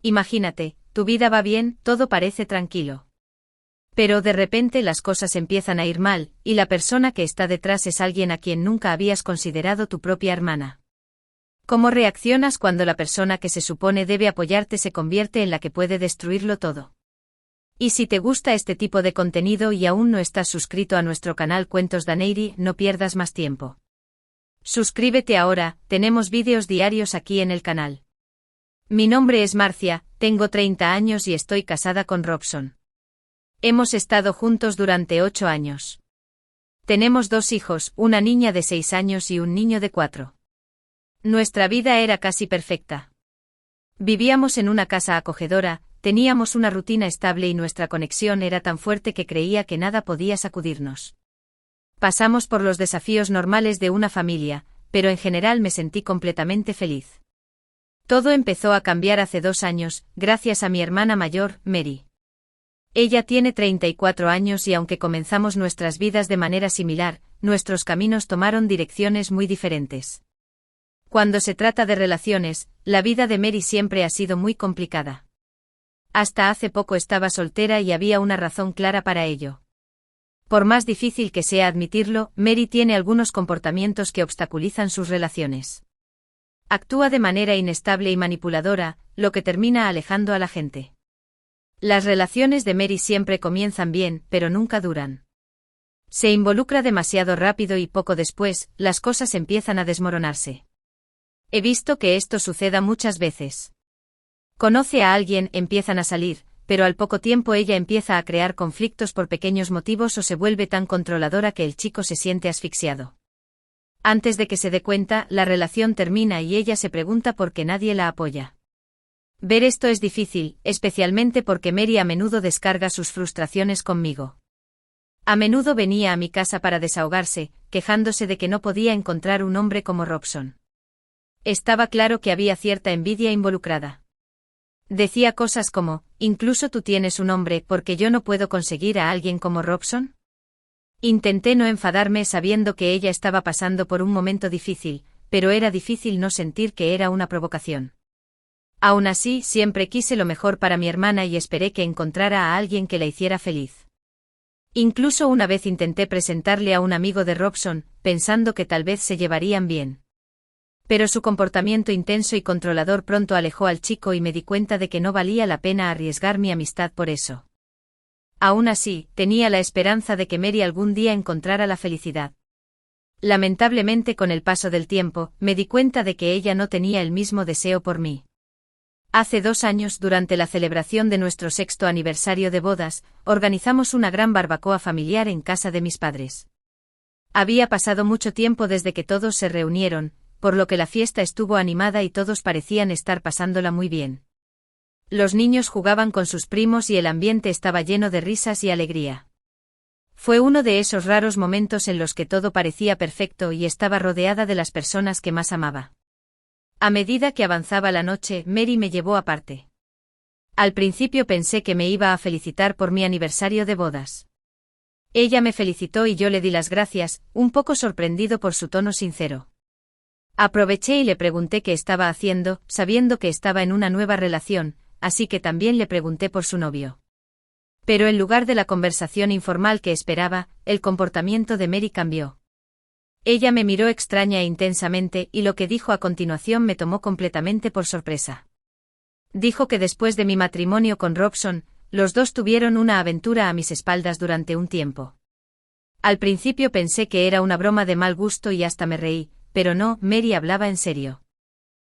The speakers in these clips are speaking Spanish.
Imagínate, tu vida va bien, todo parece tranquilo. Pero de repente las cosas empiezan a ir mal, y la persona que está detrás es alguien a quien nunca habías considerado tu propia hermana. ¿Cómo reaccionas cuando la persona que se supone debe apoyarte se convierte en la que puede destruirlo todo? Y si te gusta este tipo de contenido y aún no estás suscrito a nuestro canal Cuentos Daneiri, no pierdas más tiempo. Suscríbete ahora, tenemos vídeos diarios aquí en el canal. Mi nombre es Marcia, tengo 30 años y estoy casada con Robson. Hemos estado juntos durante 8 años. Tenemos 2 hijos, una niña de 6 años y un niño de 4. Nuestra vida era casi perfecta. Vivíamos en una casa acogedora, teníamos una rutina estable y nuestra conexión era tan fuerte que creía que nada podía sacudirnos. Pasamos por los desafíos normales de una familia, pero en general me sentí completamente feliz. Todo empezó a cambiar hace 2 años, gracias a mi hermana mayor, Mary. Ella tiene 34 años y aunque comenzamos nuestras vidas de manera similar, nuestros caminos tomaron direcciones muy diferentes. Cuando se trata de relaciones, la vida de Mary siempre ha sido muy complicada. Hasta hace poco estaba soltera y había una razón clara para ello. Por más difícil que sea admitirlo, Mary tiene algunos comportamientos que obstaculizan sus relaciones. Actúa de manera inestable y manipuladora, lo que termina alejando a la gente. Las relaciones de Mary siempre comienzan bien, pero nunca duran. Se involucra demasiado rápido y poco después, las cosas empiezan a desmoronarse. He visto que esto suceda muchas veces. Conoce a alguien, empiezan a salir, pero al poco tiempo ella empieza a crear conflictos por pequeños motivos o se vuelve tan controladora que el chico se siente asfixiado. Antes de que se dé cuenta, la relación termina y ella se pregunta por qué nadie la apoya. Ver esto es difícil, especialmente porque Mary a menudo descarga sus frustraciones conmigo. A menudo venía a mi casa para desahogarse, quejándose de que no podía encontrar un hombre como Robson. Estaba claro que había cierta envidia involucrada. Decía cosas como, incluso tú tienes un hombre, ¿porque yo no puedo conseguir a alguien como Robson? Intenté no enfadarme sabiendo que ella estaba pasando por un momento difícil, pero era difícil no sentir que era una provocación. Aún así, siempre quise lo mejor para mi hermana y esperé que encontrara a alguien que la hiciera feliz. Incluso una vez intenté presentarle a un amigo de Robson, pensando que tal vez se llevarían bien. Pero su comportamiento intenso y controlador pronto alejó al chico y me di cuenta de que no valía la pena arriesgar mi amistad por eso. Aún así, tenía la esperanza de que Mary algún día encontrara la felicidad. Lamentablemente, con el paso del tiempo, me di cuenta de que ella no tenía el mismo deseo por mí. Hace 2 años, durante la celebración de nuestro 6º aniversario de bodas, organizamos una gran barbacoa familiar en casa de mis padres. Había pasado mucho tiempo desde que todos se reunieron, por lo que la fiesta estuvo animada y todos parecían estar pasándola muy bien. Los niños jugaban con sus primos y el ambiente estaba lleno de risas y alegría. Fue uno de esos raros momentos en los que todo parecía perfecto y estaba rodeada de las personas que más amaba. A medida que avanzaba la noche, Mary me llevó aparte. Al principio pensé que me iba a felicitar por mi aniversario de bodas. Ella me felicitó y yo le di las gracias, un poco sorprendido por su tono sincero. Aproveché y le pregunté qué estaba haciendo, sabiendo que estaba en una nueva relación, así que también le pregunté por su novio. Pero en lugar de la conversación informal que esperaba, el comportamiento de Mary cambió. Ella me miró extraña e intensamente y lo que dijo a continuación me tomó completamente por sorpresa. Dijo que después de mi matrimonio con Robson, los dos tuvieron una aventura a mis espaldas durante un tiempo. Al principio pensé que era una broma de mal gusto y hasta me reí, pero no, Mary hablaba en serio.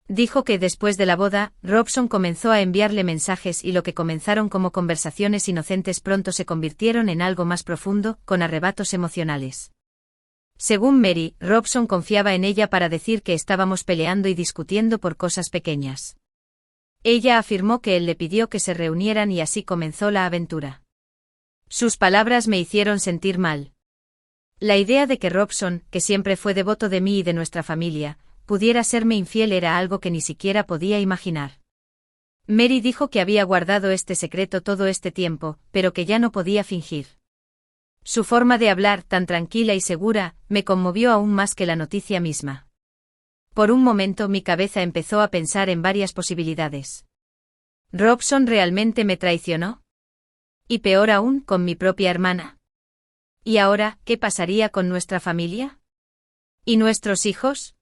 Dijo que después de la boda, Robson comenzó a enviarle mensajes y lo que comenzaron como conversaciones inocentes pronto se convirtieron en algo más profundo, con arrebatos emocionales. Según Mary, Robson confiaba en ella para decir que estábamos peleando y discutiendo por cosas pequeñas. Ella afirmó que él le pidió que se reunieran y así comenzó la aventura. Sus palabras me hicieron sentir mal. La idea de que Robson, que siempre fue devoto de mí y de nuestra familia, pudiera serme infiel era algo que ni siquiera podía imaginar. Mary dijo que había guardado este secreto todo este tiempo, pero que ya no podía fingir. Su forma de hablar, tan tranquila y segura, me conmovió aún más que la noticia misma. Por un momento mi cabeza empezó a pensar en varias posibilidades. ¿Robson realmente me traicionó? Y peor aún, con mi propia hermana. ¿Y ahora, qué pasaría con nuestra familia? ¿Y nuestros hijos?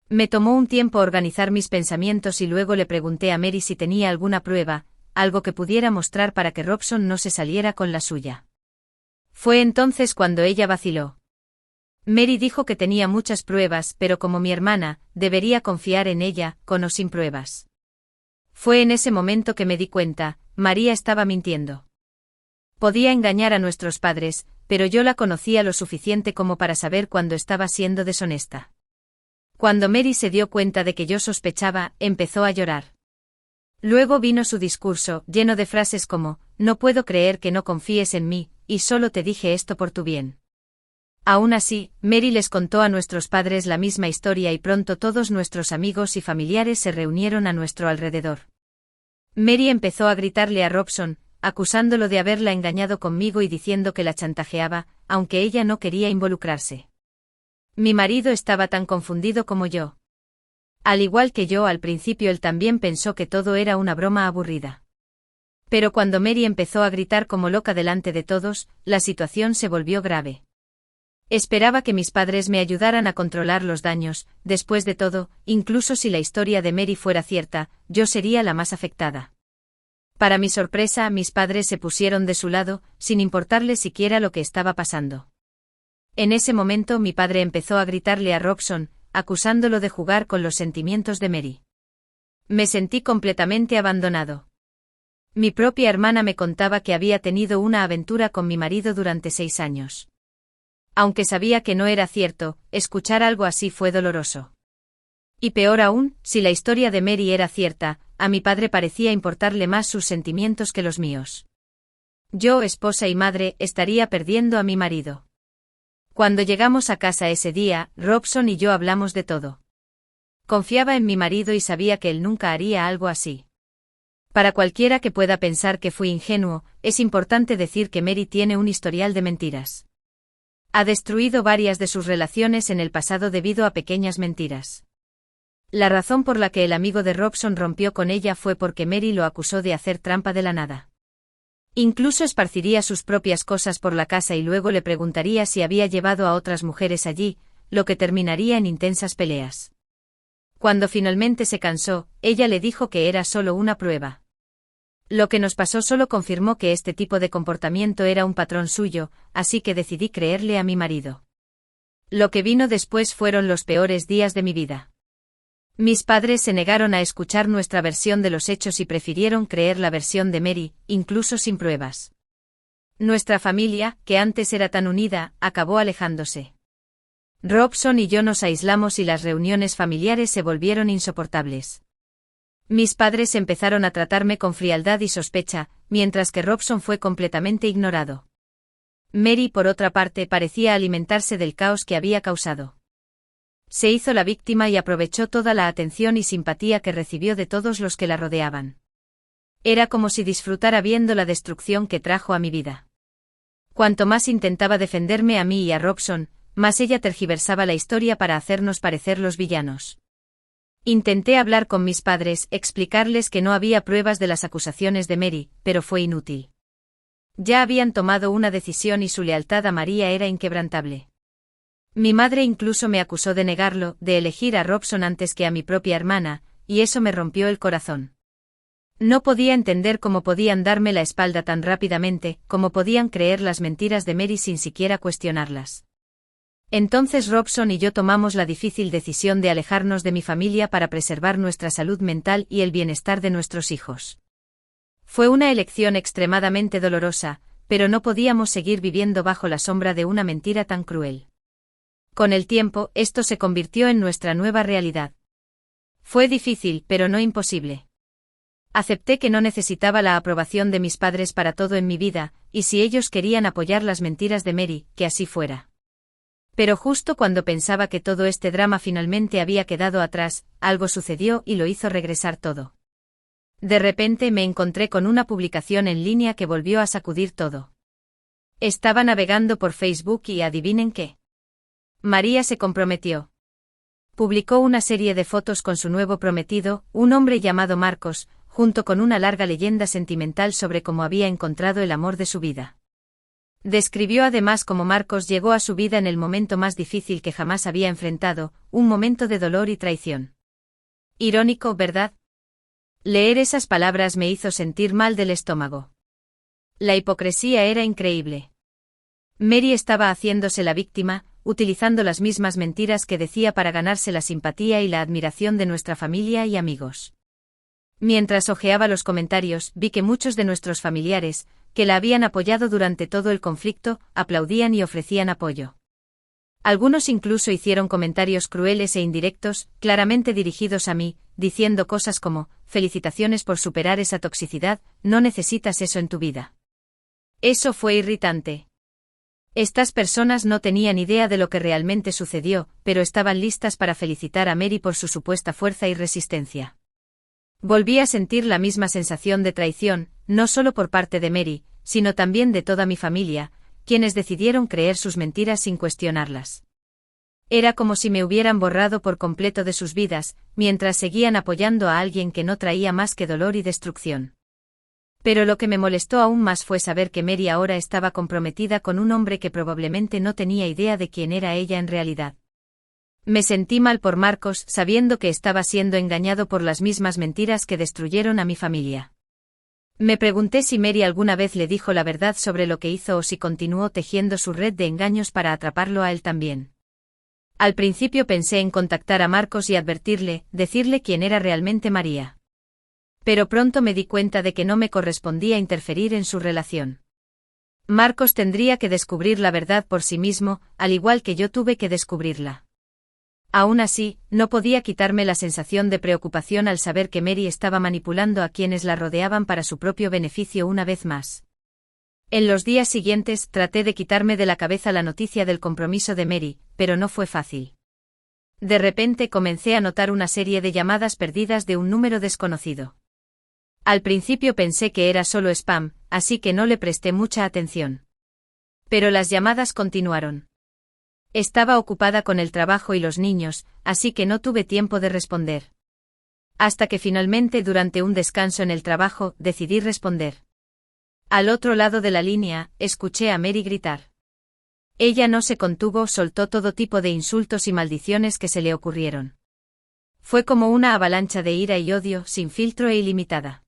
Me tomó un tiempo organizar mis pensamientos y luego le pregunté a Mary si tenía alguna prueba, algo que pudiera mostrar para que Robson no se saliera con la suya. Fue entonces cuando ella vaciló. Mary dijo que tenía muchas pruebas, pero como mi hermana, debería confiar en ella, con o sin pruebas. Fue en ese momento que me di cuenta, María estaba mintiendo. Podía engañar a nuestros padres, pero yo la conocía lo suficiente como para saber cuándo estaba siendo deshonesta. Cuando Mary se dio cuenta de que yo sospechaba, empezó a llorar. Luego vino su discurso, lleno de frases como, no puedo creer que no confíes en mí, y solo te dije esto por tu bien. Aún así, Mary les contó a nuestros padres la misma historia y pronto todos nuestros amigos y familiares se reunieron a nuestro alrededor. Mary empezó a gritarle a Robson, acusándolo de haberla engañado conmigo y diciendo que la chantajeaba, aunque ella no quería involucrarse. Mi marido estaba tan confundido como yo. Al igual que yo al principio él también pensó que todo era una broma aburrida. Pero cuando Mary empezó a gritar como loca delante de todos, la situación se volvió grave. Esperaba que mis padres me ayudaran a controlar los daños, después de todo, incluso si la historia de Mary fuera cierta, yo sería la más afectada. Para mi sorpresa, mis padres se pusieron de su lado, sin importarles siquiera lo que estaba pasando. En ese momento mi padre empezó a gritarle a Robson, acusándolo de jugar con los sentimientos de Mary. Me sentí completamente abandonado. Mi propia hermana me contaba que había tenido una aventura con mi marido durante 6 años. Aunque sabía que no era cierto, escuchar algo así fue doloroso. Y peor aún, si la historia de Mary era cierta, a mi padre parecía importarle más sus sentimientos que los míos. Yo, esposa y madre, estaría perdiendo a mi marido. Cuando llegamos a casa ese día, Robson y yo hablamos de todo. Confiaba en mi marido y sabía que él nunca haría algo así. Para cualquiera que pueda pensar que fui ingenuo, es importante decir que Mary tiene un historial de mentiras. Ha destruido varias de sus relaciones en el pasado debido a pequeñas mentiras. La razón por la que el amigo de Robson rompió con ella fue porque Mary lo acusó de hacer trampa de la nada. Incluso esparciría sus propias cosas por la casa y luego le preguntaría si había llevado a otras mujeres allí, lo que terminaría en intensas peleas. Cuando finalmente se cansó, ella le dijo que era solo una prueba. Lo que nos pasó solo confirmó que este tipo de comportamiento era un patrón suyo, así que decidí creerle a mi marido. Lo que vino después fueron los peores días de mi vida. Mis padres se negaron a escuchar nuestra versión de los hechos y prefirieron creer la versión de Mary, incluso sin pruebas. Nuestra familia, que antes era tan unida, acabó alejándose. Robson y yo nos aislamos y las reuniones familiares se volvieron insoportables. Mis padres empezaron a tratarme con frialdad y sospecha, mientras que Robson fue completamente ignorado. Mary, por otra parte, parecía alimentarse del caos que había causado. Se hizo la víctima y aprovechó toda la atención y simpatía que recibió de todos los que la rodeaban. Era como si disfrutara viendo la destrucción que trajo a mi vida. Cuanto más intentaba defenderme a mí y a Robson, más ella tergiversaba la historia para hacernos parecer los villanos. Intenté hablar con mis padres, explicarles que no había pruebas de las acusaciones de Mary, pero fue inútil. Ya habían tomado una decisión y su lealtad a María era inquebrantable. Mi madre incluso me acusó de negarlo, de elegir a Robson antes que a mi propia hermana, y eso me rompió el corazón. No podía entender cómo podían darme la espalda tan rápidamente, cómo podían creer las mentiras de Mary sin siquiera cuestionarlas. Entonces Robson y yo tomamos la difícil decisión de alejarnos de mi familia para preservar nuestra salud mental y el bienestar de nuestros hijos. Fue una elección extremadamente dolorosa, pero no podíamos seguir viviendo bajo la sombra de una mentira tan cruel. Con el tiempo, esto se convirtió en nuestra nueva realidad. Fue difícil, pero no imposible. Acepté que no necesitaba la aprobación de mis padres para todo en mi vida, y si ellos querían apoyar las mentiras de Mary, que así fuera. Pero justo cuando pensaba que todo este drama finalmente había quedado atrás, algo sucedió y lo hizo regresar todo. De repente me encontré con una publicación en línea que volvió a sacudir todo. Estaba navegando por Facebook y adivinen qué. María se comprometió. Publicó una serie de fotos con su nuevo prometido, un hombre llamado Marcos, junto con una larga leyenda sentimental sobre cómo había encontrado el amor de su vida. Describió además cómo Marcos llegó a su vida en el momento más difícil que jamás había enfrentado, un momento de dolor y traición. Irónico, ¿verdad? Leer esas palabras me hizo sentir mal del estómago. La hipocresía era increíble. Mary estaba haciéndose la víctima, utilizando las mismas mentiras que decía para ganarse la simpatía y la admiración de nuestra familia y amigos. Mientras hojeaba los comentarios, vi que muchos de nuestros familiares, que la habían apoyado durante todo el conflicto, aplaudían y ofrecían apoyo. Algunos incluso hicieron comentarios crueles e indirectos, claramente dirigidos a mí, diciendo cosas como: «Felicitaciones por superar esa toxicidad, no necesitas eso en tu vida». Eso fue irritante. Estas personas no tenían idea de lo que realmente sucedió, pero estaban listas para felicitar a Mary por su supuesta fuerza y resistencia. Volví a sentir la misma sensación de traición, no solo por parte de Mary, sino también de toda mi familia, quienes decidieron creer sus mentiras sin cuestionarlas. Era como si me hubieran borrado por completo de sus vidas, mientras seguían apoyando a alguien que no traía más que dolor y destrucción. Pero lo que me molestó aún más fue saber que Mary ahora estaba comprometida con un hombre que probablemente no tenía idea de quién era ella en realidad. Me sentí mal por Marcos, sabiendo que estaba siendo engañado por las mismas mentiras que destruyeron a mi familia. Me pregunté si Mary alguna vez le dijo la verdad sobre lo que hizo o si continuó tejiendo su red de engaños para atraparlo a él también. Al principio pensé en contactar a Marcos y advertirle, decirle quién era realmente María. Pero pronto me di cuenta de que no me correspondía interferir en su relación. Marcos tendría que descubrir la verdad por sí mismo, al igual que yo tuve que descubrirla. Aún así, no podía quitarme la sensación de preocupación al saber que Mary estaba manipulando a quienes la rodeaban para su propio beneficio una vez más. En los días siguientes traté de quitarme de la cabeza la noticia del compromiso de Mary, pero no fue fácil. De repente comencé a notar una serie de llamadas perdidas de un número desconocido. Al principio pensé que era solo spam, así que no le presté mucha atención. Pero las llamadas continuaron. Estaba ocupada con el trabajo y los niños, así que no tuve tiempo de responder. Hasta que finalmente, durante un descanso en el trabajo, decidí responder. Al otro lado de la línea, escuché a Mary gritar. Ella no se contuvo, soltó todo tipo de insultos y maldiciones que se le ocurrieron. Fue como una avalancha de ira y odio, sin filtro e ilimitada.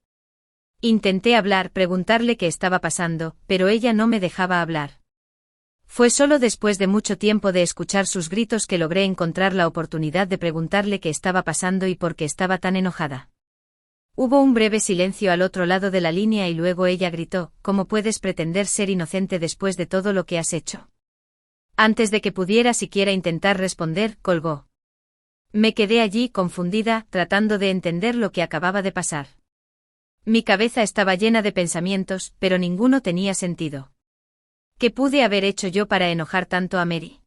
Intenté hablar, preguntarle qué estaba pasando, pero ella no me dejaba hablar. Fue solo después de mucho tiempo de escuchar sus gritos que logré encontrar la oportunidad de preguntarle qué estaba pasando y por qué estaba tan enojada. Hubo un breve silencio al otro lado de la línea y luego ella gritó: «¿Cómo puedes pretender ser inocente después de todo lo que has hecho?». Antes de que pudiera siquiera intentar responder, colgó. Me quedé allí confundida, tratando de entender lo que acababa de pasar. Mi cabeza estaba llena de pensamientos, pero ninguno tenía sentido. ¿Qué pude haber hecho yo para enojar tanto a Mary?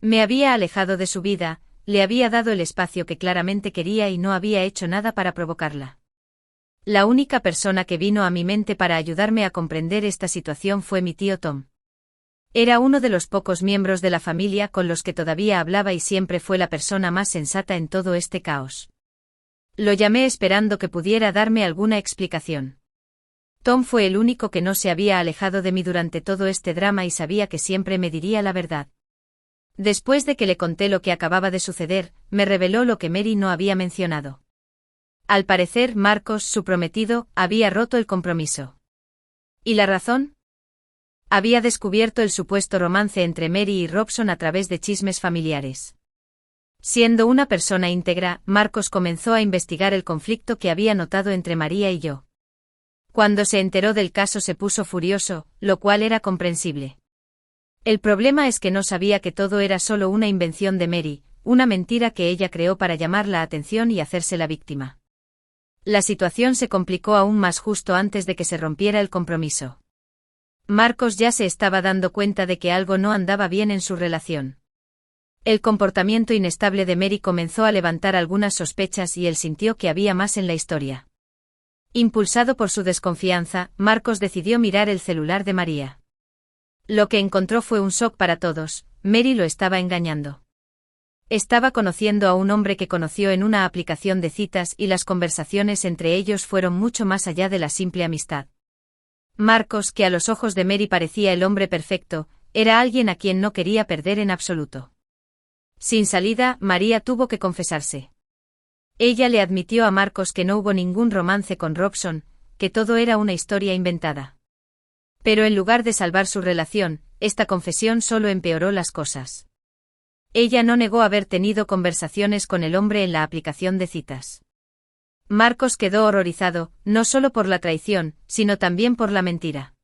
Me había alejado de su vida, le había dado el espacio que claramente quería y no había hecho nada para provocarla. La única persona que vino a mi mente para ayudarme a comprender esta situación fue mi tío Tom. Era uno de los pocos miembros de la familia con los que todavía hablaba y siempre fue la persona más sensata en todo este caos. Lo llamé esperando que pudiera darme alguna explicación. Tom fue el único que no se había alejado de mí durante todo este drama y sabía que siempre me diría la verdad. Después de que le conté lo que acababa de suceder, me reveló lo que Mary no había mencionado. Al parecer, Marcos, su prometido, había roto el compromiso. ¿Y la razón? Había descubierto el supuesto romance entre Mary y Robson a través de chismes familiares. Siendo una persona íntegra, Marcos comenzó a investigar el conflicto que había notado entre María y yo. Cuando se enteró del caso se puso furioso, lo cual era comprensible. El problema es que no sabía que todo era solo una invención de Mary, una mentira que ella creó para llamar la atención y hacerse la víctima. La situación se complicó aún más justo antes de que se rompiera el compromiso. Marcos ya se estaba dando cuenta de que algo no andaba bien en su relación. El comportamiento inestable de Mary comenzó a levantar algunas sospechas y él sintió que había más en la historia. Impulsado por su desconfianza, Marcos decidió mirar el celular de María. Lo que encontró fue un shock para todos: Mary lo estaba engañando. Estaba conociendo a un hombre que conoció en una aplicación de citas y las conversaciones entre ellos fueron mucho más allá de la simple amistad. Marcos, que a los ojos de Mary parecía el hombre perfecto, era alguien a quien no quería perder en absoluto. Sin salida, María tuvo que confesarse. Ella le admitió a Marcos que no hubo ningún romance con Robson, que todo era una historia inventada. Pero en lugar de salvar su relación, esta confesión solo empeoró las cosas. Ella no negó haber tenido conversaciones con el hombre en la aplicación de citas. Marcos quedó horrorizado, no solo por la traición, sino también por la mentira.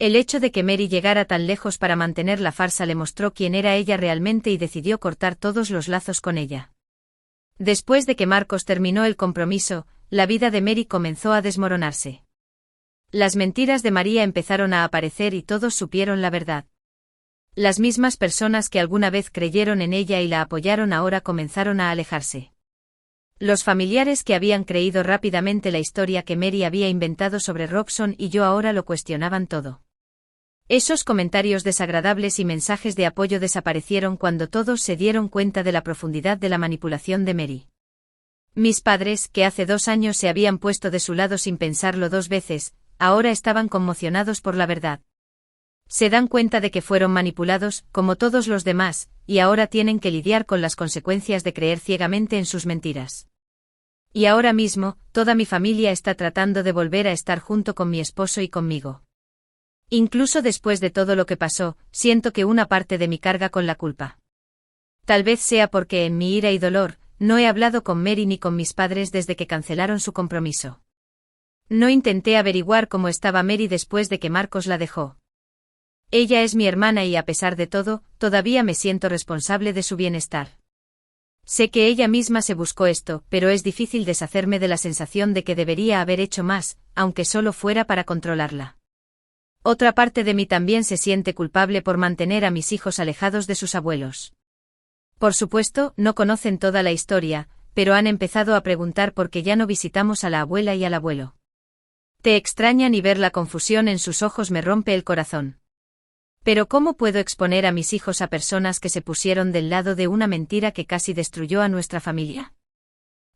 El hecho de que Mary llegara tan lejos para mantener la farsa le mostró quién era ella realmente y decidió cortar todos los lazos con ella. Después de que Marcos terminó el compromiso, la vida de Mary comenzó a desmoronarse. Las mentiras de María empezaron a aparecer y todos supieron la verdad. Las mismas personas que alguna vez creyeron en ella y la apoyaron ahora comenzaron a alejarse. Los familiares que habían creído rápidamente la historia que Mary había inventado sobre Robson y yo ahora lo cuestionaban todo. Esos comentarios desagradables y mensajes de apoyo desaparecieron cuando todos se dieron cuenta de la profundidad de la manipulación de Mary. Mis padres, que hace 2 años se habían puesto de su lado sin pensarlo 2 veces, ahora estaban conmocionados por la verdad. Se dan cuenta de que fueron manipulados, como todos los demás, y ahora tienen que lidiar con las consecuencias de creer ciegamente en sus mentiras. Y ahora mismo, toda mi familia está tratando de volver a estar junto con mi esposo y conmigo. Incluso después de todo lo que pasó, siento que una parte de mí carga con la culpa. Tal vez sea porque en mi ira y dolor, no he hablado con Mary ni con mis padres desde que cancelaron su compromiso. No intenté averiguar cómo estaba Mary después de que Marcos la dejó. Ella es mi hermana y a pesar de todo, todavía me siento responsable de su bienestar. Sé que ella misma se buscó esto, pero es difícil deshacerme de la sensación de que debería haber hecho más, aunque solo fuera para controlarla. Otra parte de mí también se siente culpable por mantener a mis hijos alejados de sus abuelos. Por supuesto, no conocen toda la historia, pero han empezado a preguntar por qué ya no visitamos a la abuela y al abuelo. Te extrañan y ver la confusión en sus ojos me rompe el corazón. Pero ¿cómo puedo exponer a mis hijos a personas que se pusieron del lado de una mentira que casi destruyó a nuestra familia?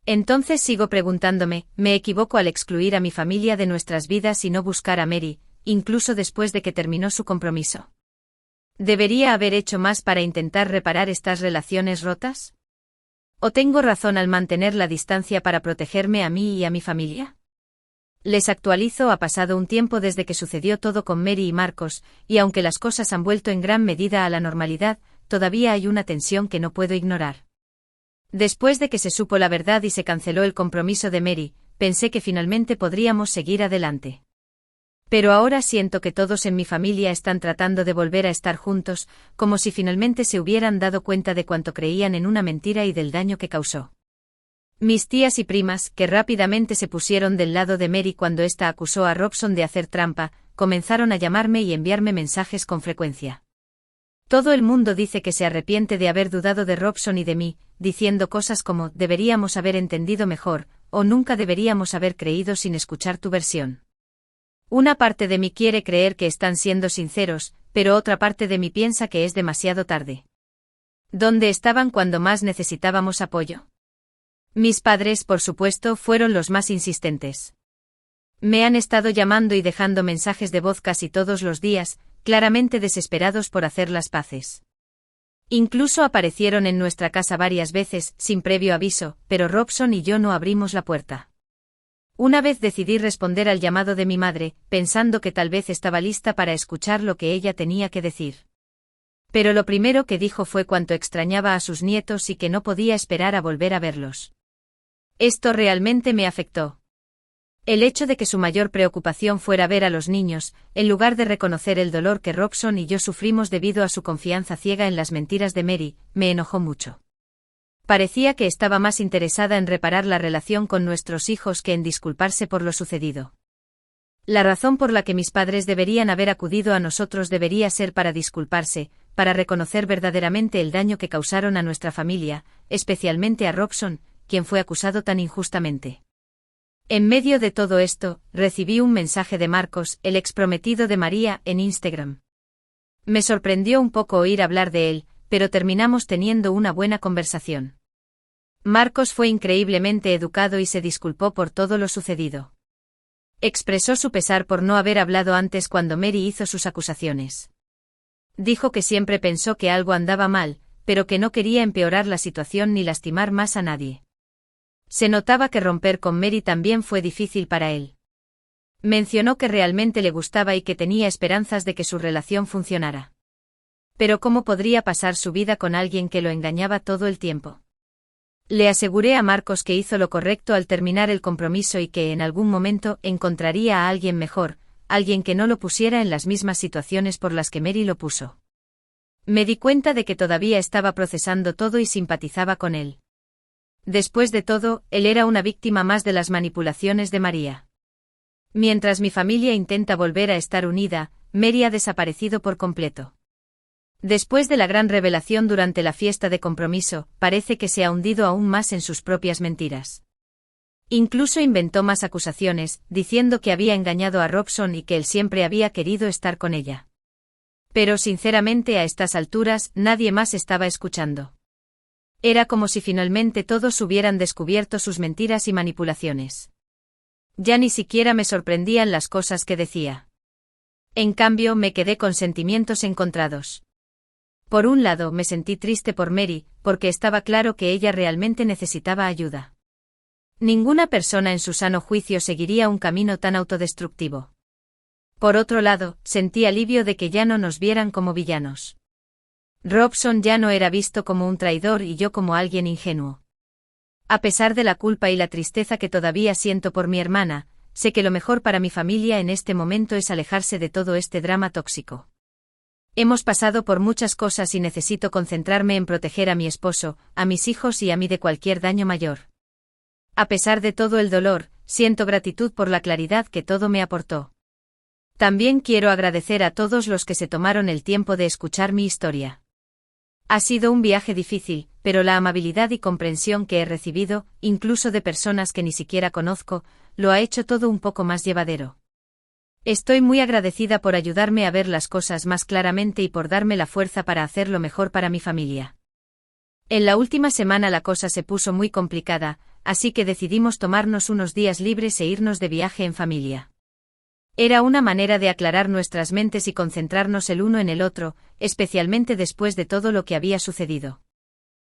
Entonces sigo preguntándome, ¿me equivoco al excluir a mi familia de nuestras vidas y no buscar a Mary, incluso después de que terminó su compromiso? ¿Debería haber hecho más para intentar reparar estas relaciones rotas? ¿O tengo razón al mantener la distancia para protegerme a mí y a mi familia? Les actualizo, ha pasado un tiempo desde que sucedió todo con Mary y Marcos, y aunque las cosas han vuelto en gran medida a la normalidad, todavía hay una tensión que no puedo ignorar. Después de que se supo la verdad y se canceló el compromiso de Mary, pensé que finalmente podríamos seguir adelante. Pero ahora siento que todos en mi familia están tratando de volver a estar juntos, como si finalmente se hubieran dado cuenta de cuánto creían en una mentira y del daño que causó. Mis tías y primas, que rápidamente se pusieron del lado de Mary cuando ésta acusó a Robson de hacer trampa, comenzaron a llamarme y enviarme mensajes con frecuencia. Todo el mundo dice que se arrepiente de haber dudado de Robson y de mí, diciendo cosas como «deberíamos haber entendido mejor» o «nunca deberíamos haber creído sin escuchar tu versión». Una parte de mí quiere creer que están siendo sinceros, pero otra parte de mí piensa que es demasiado tarde. ¿Dónde estaban cuando más necesitábamos apoyo? Mis padres, por supuesto, fueron los más insistentes. Me han estado llamando y dejando mensajes de voz casi todos los días, claramente desesperados por hacer las paces. Incluso aparecieron en nuestra casa varias veces, sin previo aviso, pero Robson y yo no abrimos la puerta. Una vez decidí responder al llamado de mi madre, pensando que tal vez estaba lista para escuchar lo que ella tenía que decir. Pero lo primero que dijo fue cuánto extrañaba a sus nietos y que no podía esperar a volver a verlos. Esto realmente me afectó. El hecho de que su mayor preocupación fuera ver a los niños, en lugar de reconocer el dolor que Robson y yo sufrimos debido a su confianza ciega en las mentiras de Mary, me enojó mucho. Parecía que estaba más interesada en reparar la relación con nuestros hijos que en disculparse por lo sucedido. La razón por la que mis padres deberían haber acudido a nosotros debería ser para disculparse, para reconocer verdaderamente el daño que causaron a nuestra familia, especialmente a Robson, quien fue acusado tan injustamente. En medio de todo esto, recibí un mensaje de Marcos, el exprometido de María, en Instagram. Me sorprendió un poco oír hablar de él, pero terminamos teniendo una buena conversación. Marcos fue increíblemente educado y se disculpó por todo lo sucedido. Expresó su pesar por no haber hablado antes cuando Mary hizo sus acusaciones. Dijo que siempre pensó que algo andaba mal, pero que no quería empeorar la situación ni lastimar más a nadie. Se notaba que romper con Mary también fue difícil para él. Mencionó que realmente le gustaba y que tenía esperanzas de que su relación funcionara. Pero ¿cómo podría pasar su vida con alguien que lo engañaba todo el tiempo? Le aseguré a Marcos que hizo lo correcto al terminar el compromiso y que en algún momento encontraría a alguien mejor, alguien que no lo pusiera en las mismas situaciones por las que Mary lo puso. Me di cuenta de que todavía estaba procesando todo y simpatizaba con él. Después de todo, él era una víctima más de las manipulaciones de María. Mientras mi familia intenta volver a estar unida, Mary ha desaparecido por completo. Después de la gran revelación durante la fiesta de compromiso, parece que se ha hundido aún más en sus propias mentiras. Incluso inventó más acusaciones, diciendo que había engañado a Robson y que él siempre había querido estar con ella. Pero sinceramente a estas alturas nadie más estaba escuchando. Era como si finalmente todos hubieran descubierto sus mentiras y manipulaciones. Ya ni siquiera me sorprendían las cosas que decía. En cambio me quedé con sentimientos encontrados. Por un lado me sentí triste por Mary, porque estaba claro que ella realmente necesitaba ayuda. Ninguna persona en su sano juicio seguiría un camino tan autodestructivo. Por otro lado, sentí alivio de que ya no nos vieran como villanos. Robson ya no era visto como un traidor y yo como alguien ingenuo. A pesar de la culpa y la tristeza que todavía siento por mi hermana, sé que lo mejor para mi familia en este momento es alejarse de todo este drama tóxico. Hemos pasado por muchas cosas y necesito concentrarme en proteger a mi esposo, a mis hijos y a mí de cualquier daño mayor. A pesar de todo el dolor, siento gratitud por la claridad que todo me aportó. También quiero agradecer a todos los que se tomaron el tiempo de escuchar mi historia. Ha sido un viaje difícil, pero la amabilidad y comprensión que he recibido, incluso de personas que ni siquiera conozco, lo ha hecho todo un poco más llevadero. Estoy muy agradecida por ayudarme a ver las cosas más claramente y por darme la fuerza para hacer lo mejor para mi familia. En la última semana la cosa se puso muy complicada, así que decidimos tomarnos unos días libres e irnos de viaje en familia. Era una manera de aclarar nuestras mentes y concentrarnos el uno en el otro, especialmente después de todo lo que había sucedido.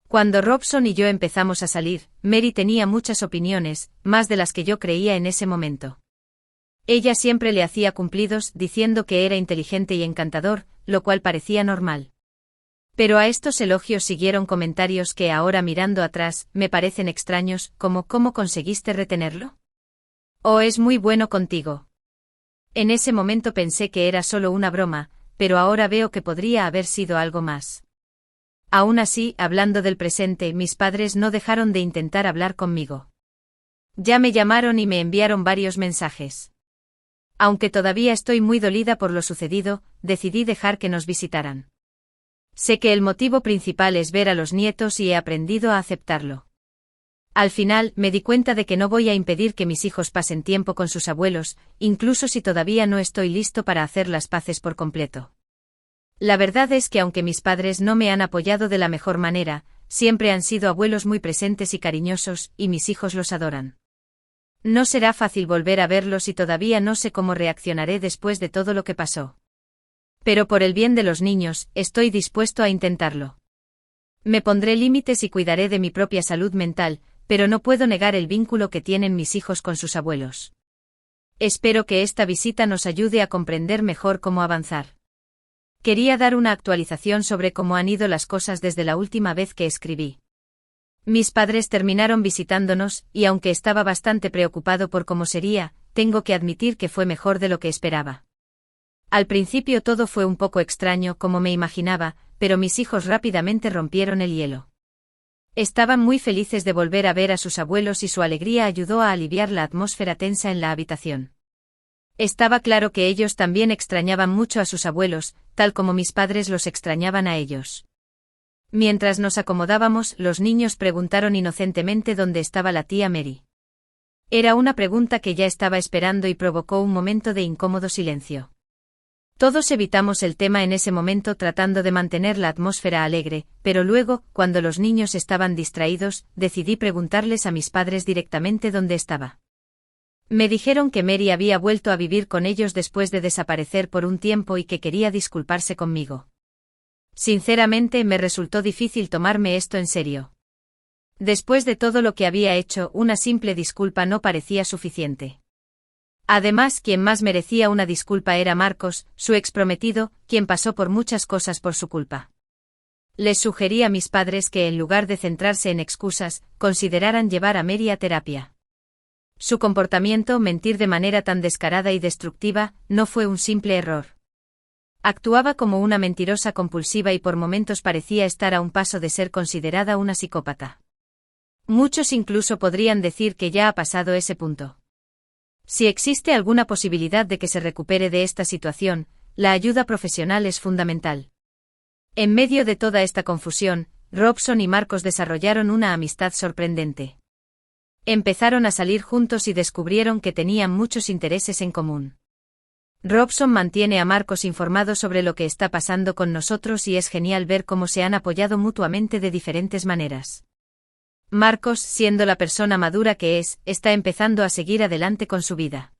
Cuando Robson y yo empezamos a salir, Mary tenía muchas opiniones, más de las que yo creía en ese momento. Ella siempre le hacía cumplidos diciendo que era inteligente y encantador, lo cual parecía normal. Pero a estos elogios siguieron comentarios que ahora mirando atrás, me parecen extraños, como ¿cómo conseguiste retenerlo? ¿O es muy bueno contigo? En ese momento pensé que era solo una broma, pero ahora veo que podría haber sido algo más. Aún así, hablando del presente, mis padres no dejaron de intentar hablar conmigo. Ya me llamaron y me enviaron varios mensajes. Aunque todavía estoy muy dolida por lo sucedido, decidí dejar que nos visitaran. Sé que el motivo principal es ver a los nietos y he aprendido a aceptarlo. Al final, me di cuenta de que no voy a impedir que mis hijos pasen tiempo con sus abuelos, incluso si todavía no estoy listo para hacer las paces por completo. La verdad es que aunque mis padres no me han apoyado de la mejor manera, siempre han sido abuelos muy presentes y cariñosos, y mis hijos los adoran. No será fácil volver a verlos y todavía no sé cómo reaccionaré después de todo lo que pasó. Pero por el bien de los niños, estoy dispuesto a intentarlo. Me pondré límites y cuidaré de mi propia salud mental, pero no puedo negar el vínculo que tienen mis hijos con sus abuelos. Espero que esta visita nos ayude a comprender mejor cómo avanzar. Quería dar una actualización sobre cómo han ido las cosas desde la última vez que escribí. Mis padres terminaron visitándonos, y aunque estaba bastante preocupado por cómo sería, tengo que admitir que fue mejor de lo que esperaba. Al principio todo fue un poco extraño como me imaginaba, pero mis hijos rápidamente rompieron el hielo. Estaban muy felices de volver a ver a sus abuelos y su alegría ayudó a aliviar la atmósfera tensa en la habitación. Estaba claro que ellos también extrañaban mucho a sus abuelos, tal como mis padres los extrañaban a ellos. Mientras nos acomodábamos, los niños preguntaron inocentemente dónde estaba la tía Mary. Era una pregunta que ya estaba esperando y provocó un momento de incómodo silencio. Todos evitamos el tema en ese momento tratando de mantener la atmósfera alegre, pero luego, cuando los niños estaban distraídos, decidí preguntarles a mis padres directamente dónde estaba. Me dijeron que Mary había vuelto a vivir con ellos después de desaparecer por un tiempo y que quería disculparse conmigo. Sinceramente me resultó difícil tomarme esto en serio. Después de todo lo que había hecho, una simple disculpa no parecía suficiente. Además, quien más merecía una disculpa era Marcos, su exprometido, quien pasó por muchas cosas por su culpa. Les sugerí a mis padres que en lugar de centrarse en excusas, consideraran llevar a Mary a terapia. Su comportamiento, mentir de manera tan descarada y destructiva, no fue un simple error. Actuaba como una mentirosa compulsiva y por momentos parecía estar a un paso de ser considerada una psicópata. Muchos incluso podrían decir que ya ha pasado ese punto. Si existe alguna posibilidad de que se recupere de esta situación, la ayuda profesional es fundamental. En medio de toda esta confusión, Robson y Marcos desarrollaron una amistad sorprendente. Empezaron a salir juntos y descubrieron que tenían muchos intereses en común. Robson mantiene a Marcos informado sobre lo que está pasando con nosotros y es genial ver cómo se han apoyado mutuamente de diferentes maneras. Marcos, siendo la persona madura que es, está empezando a seguir adelante con su vida.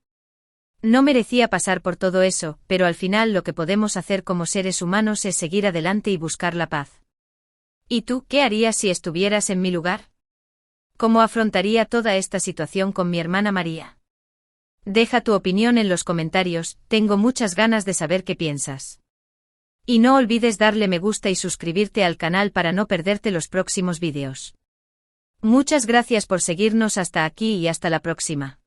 No merecía pasar por todo eso, pero al final lo que podemos hacer como seres humanos es seguir adelante y buscar la paz. ¿Y tú, qué harías si estuvieras en mi lugar? ¿Cómo afrontaría toda esta situación con mi hermana María? Deja tu opinión en los comentarios, tengo muchas ganas de saber qué piensas. Y no olvides darle me gusta y suscribirte al canal para no perderte los próximos vídeos. Muchas gracias por seguirnos hasta aquí y hasta la próxima.